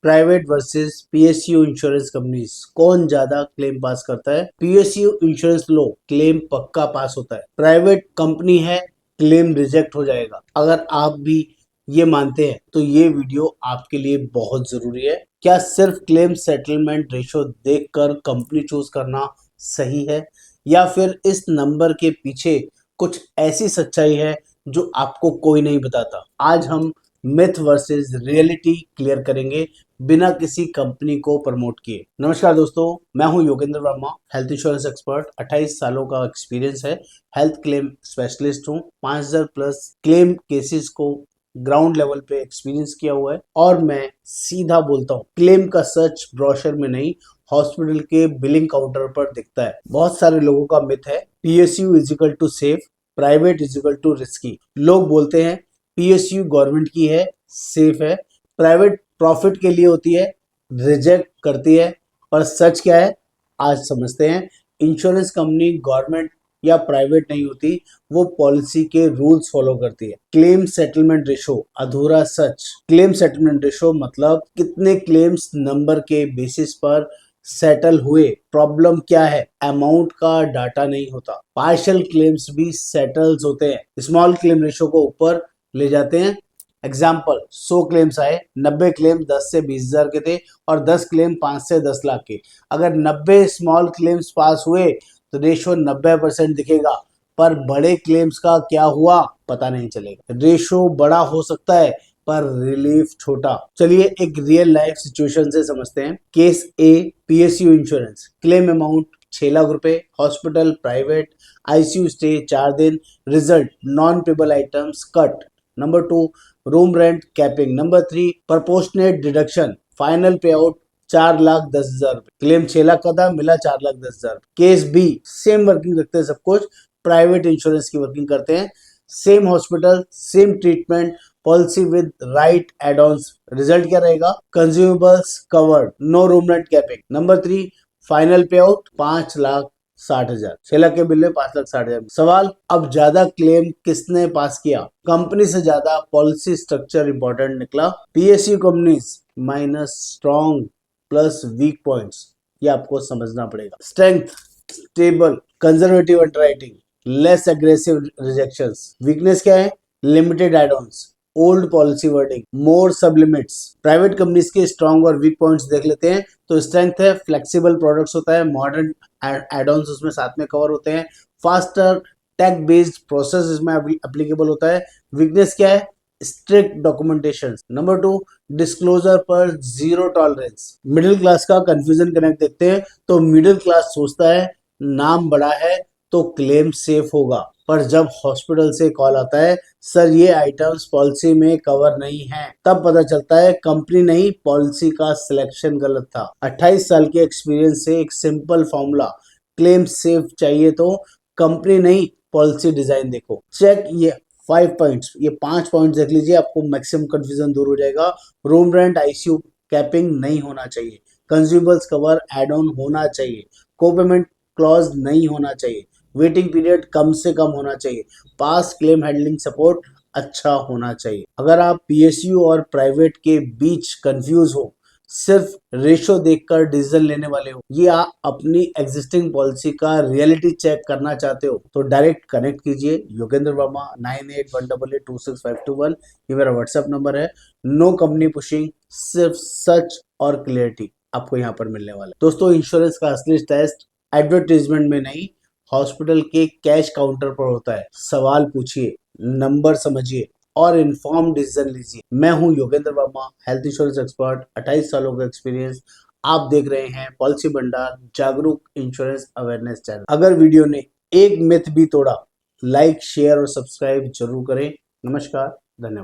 Private versus PSU insurance companies, कौन ज्यादा claim पास करता है। पीएसयू इंश्योरेंस लो, क्लेम पक्का पास होता है। प्राइवेट कंपनी है, क्लेम रिजेक्ट हो जाएगा। अगर आप भी ये मानते हैं तो ये वीडियो आपके लिए बहुत जरूरी है। क्या सिर्फ क्लेम सेटलमेंट रेशो देखकर कंपनी चूज करना सही है, या फिर इस नंबर के पीछे कुछ ऐसी सच्चाई है जो आपको कोई नहीं बताता। आज हम मिथ वर्सेस रियलिटी क्लियर करेंगे, बिना किसी कंपनी को प्रमोट किए। नमस्कार दोस्तों, मैं हूं Yogendra Verma, health insurance expert. 28 सालों का एक्सपीरियंस है, हेल्थ क्लेम स्पेशलिस्ट हूं। 5000 प्लस क्लेम केसेस को ग्राउंड लेवल पे एक्सपीरियंस किया हुआ है, और मैं सीधा बोलता हूं, क्लेम का सच ब्रोशर में नहीं, हॉस्पिटल के बिलिंग काउंटर पर दिखता है। बहुत सारे लोगों का मिथ है PSU is equal to safe, private is equal to risky. लोग बोलते हैं पीएसयू गवर्नमेंट की है, सेफ है, प्राइवेट प्रॉफिट के लिए होती है, रिजेक्ट करती है। पर सच क्या है, आज समझते हैं। इंश्योरेंस कंपनी गवर्नमेंट या प्राइवेट नहीं होती, वो पॉलिसी के रूल्स फॉलो करती है। क्लेम सेटलमेंट रेशो अधूरा सच। क्लेम सेटलमेंट रेशो मतलब कितने क्लेम्स नंबर के बेसिस पर सेटल हुए, प्रॉब्लम क्या है, अमाउंट का डाटा नहीं होता। पार्शियल क्लेम्स भी सेटल्स होते हैं, स्मॉल क्लेम रेशो को ऊपर ले जाते हैं। एग्जाम्पल, 100 क्लेम्स आए, 90 क्लेम 10 से 20 हजार के थे और 10 क्लेम 5 से 10 लाख के। अगर 90 स्मॉल क्लेम्स पास हुए तो रेशो 90% दिखेगा, पर बड़े क्लेम्स का क्या हुआ पता नहीं चलेगा। रेशो बड़ा हो सकता है पर रिलीफ छोटा। चलिए एक रियल लाइफ सिचुएशन से समझते हैं। Case A, PSU insurance, claim amount 6 lakh रुपए, हॉस्पिटल प्राइवेट, आईसीयू स्टे 4 दिन, result non payable items cut. Number 2, room rent capping. Number 3, proportionate deduction, final pay out 4,10,000। Claim 6 lakh का था, मिला 4,10,000। केस बी, सेम वर्किंग रखते हैं सब कुछ, प्राइवेट इंश्योरेंस की वर्किंग करते हैं, same hospital, same treatment, policy with right add ons. Result क्या रहेगा, consumables covered, no room rent capping. Number 3, final pay out 5,60,000। 6 lakh के बिल में 5,60,000। सवाल, अब ज्यादा क्लेम किसने पास किया? कंपनी से ज्यादा पॉलिसी स्ट्रक्चर इंपॉर्टेंट निकला। PSU companies minus strong plus weak points, ये आपको समझना पड़ेगा। Strength, stable conservative underwriting, less aggressive rejections. Weakness क्या है, limited add ons, old policy wording, more sub limits. Private companies के स्ट्रॉन्ग और वीक पॉइंट्स देख लेते हैं। तो स्ट्रेंथ है, फ्लेक्सिबल प्रोडक्ट्स होता है, मॉडर्न एड ऑन्स उसमें साथ में कवर होते हैं, फास्टर टेक बेस्ड प्रोसेस इसमें एप्लीकेबल होता है। वीकनेस क्या है, स्ट्रिक्ट डॉक्यूमेंटेशन। नंबर 2, डिस्क्लोजर पर जीरो टॉलरेंस। मिडिल क्लास का कंफ्यूजन कनेक्ट देखते हैं। तो मिडिल क्लास सोचता है नाम बड़ा है तो क्लेम सेफ होगा, पर जब हॉस्पिटल से कॉल आता है, सर ये आइटम्स पॉलिसी में कवर नहीं है, तब पता चलता है कंपनी नहीं, पॉलिसी का सिलेक्शन गलत था। 28 साल के एक्सपीरियंस से एक सिंपल फॉर्मूला, क्लेम सेफ चाहिए तो कंपनी नहीं, पॉलिसी डिजाइन देखो। चेक ये 5 पॉइंट्स, ये 5 पॉइंट्स देख लीजिए, आपको मैक्सिमम कंफ्यूजन दूर हो जाएगा। रूम रेंट आईसीयू कैपिंग नहीं होना चाहिए, कंज्यूमेबल्स कवर एड ऑन होना चाहिए, को पेमेंट क्लॉज नहीं होना चाहिए, वेटिंग पीरियड कम से कम होना चाहिए, पास क्लेम हैंडलिंग सपोर्ट अच्छा होना चाहिए। अगर आप पीएसयू और प्राइवेट के बीच कंफ्यूज हो, सिर्फ रेशो देखकर डिसीजन लेने वाले हो, ये आप अपनी एग्जिस्टिंग पॉलिसी का रियलिटी चेक करना चाहते हो, तो डायरेक्ट कनेक्ट कीजिए योगेंद्र वर्मा 9818826521, ये मेरा व्हाट्सएप नंबर है। नो कंपनी पुशिंग, सिर्फ सच और क्लियरिटी आपको यहाँ पर मिलने वाला है। दोस्तों, इंश्योरेंस का असली टेस्ट एडवर्टीजमेंट में नहीं, हॉस्पिटल के कैश काउंटर पर होता है। सवाल पूछिए, नंबर समझिए और इन्फॉर्म डिसीजन लीजिए। मैं हूं Yogendra Verma, health insurance expert, 28 सालों का एक्सपीरियंस। आप देख रहे हैं पॉलिसी भंडार, जागरूक इंश्योरेंस अवेयरनेस चैनल। अगर वीडियो ने एक मिथ भी तोड़ा, लाइक शेयर और सब्सक्राइब जरूर करें। नमस्कार, धन्यवाद।